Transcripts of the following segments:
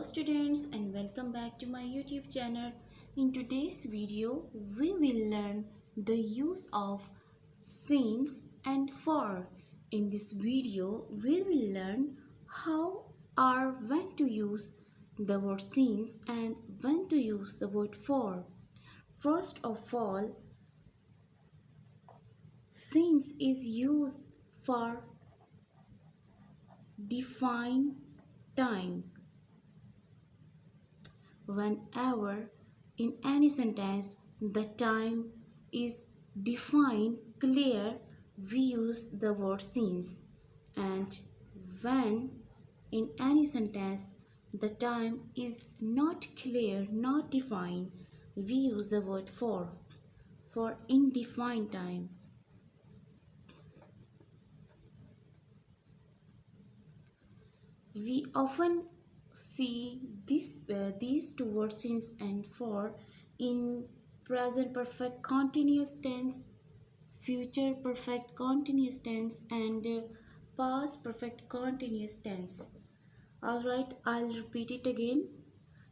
students, and welcome back to my YouTube channel. In today's video we will learn the use of since and for. In this video we will learn how or when to use the word since and when to use the word for. First of all, since is used for define time. Whenever in any sentence the time is defined clear, we use the word since, and when in any sentence the time is not clear, not defined, we use the word for indefined time. We often see these two words since and for in present perfect continuous tense, future perfect continuous tense, and past perfect continuous tense. Alright, I'll repeat it again.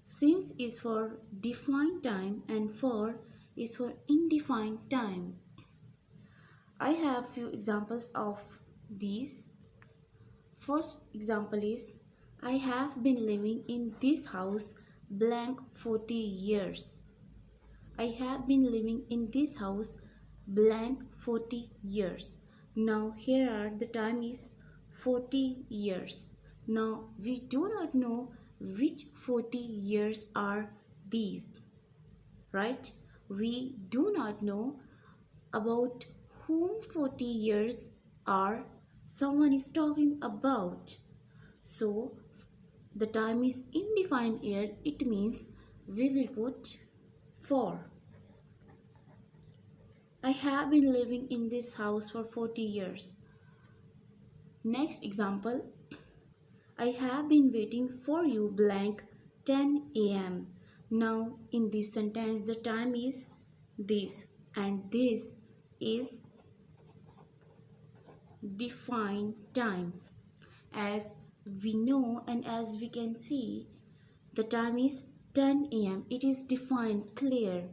Since is for defined time and for is for indefined time. I have few examples of these. First example is, I have been living in this house blank 40 years. I have been living in this house blank 40 years. Now here are the time is 40 years. Now we do not know which 40 years are these, right? We do not know about whom 40 years are someone is talking about. So the time is indefined here, it means we will put for. I have been living in this house for 40 years. Next example, I have been waiting for you blank 10 a.m. Now in this sentence the time is this, and this is defined time. As we know and as we can see, the time is 10 a.m. It is defined clear.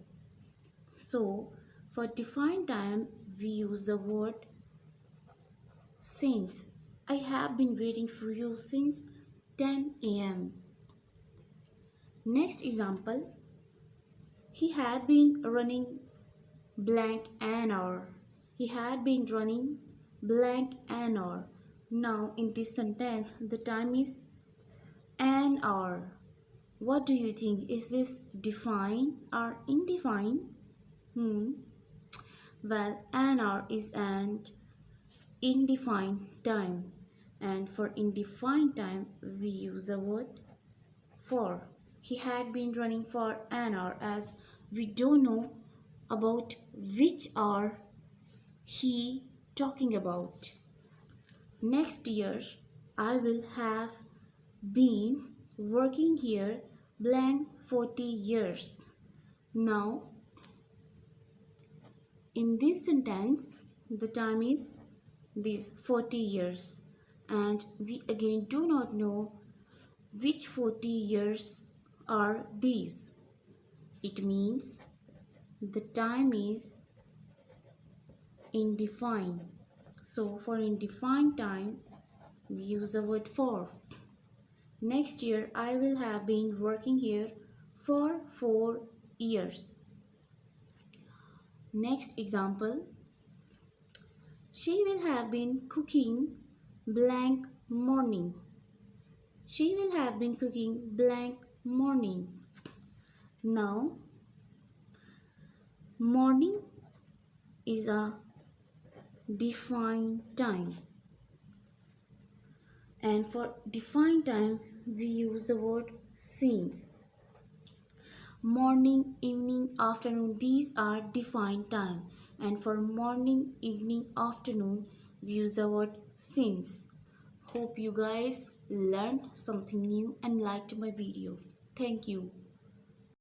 So for defined time we use the word since. I have been waiting for you since 10 a.m. Next example, he had been running blank an hour. He had been running blank an hour. Now in this sentence the time is an hour. What do you think? Is this defined or indefined? Well, an hour is an indefined time, and for indefined time we use the word for. He had been running for an hour, as we don't know about which hour he talking about. Next year I will have been working here blank 40 years. Now in this sentence the time is these 40 years, and we again do not know which 40 years are these. It means the time is indefined. So for indefined time we use the word for. Next year I will have been working here for 4 years. Next example, she will have been cooking blank morning. She will have been cooking blank morning. Now morning is a defined time, and for defined time we use the word since. Morning, evening, afternoon, these are defined time, and for morning, evening, afternoon we use the word since. Hope you guys learned something new and liked my video. Thank you.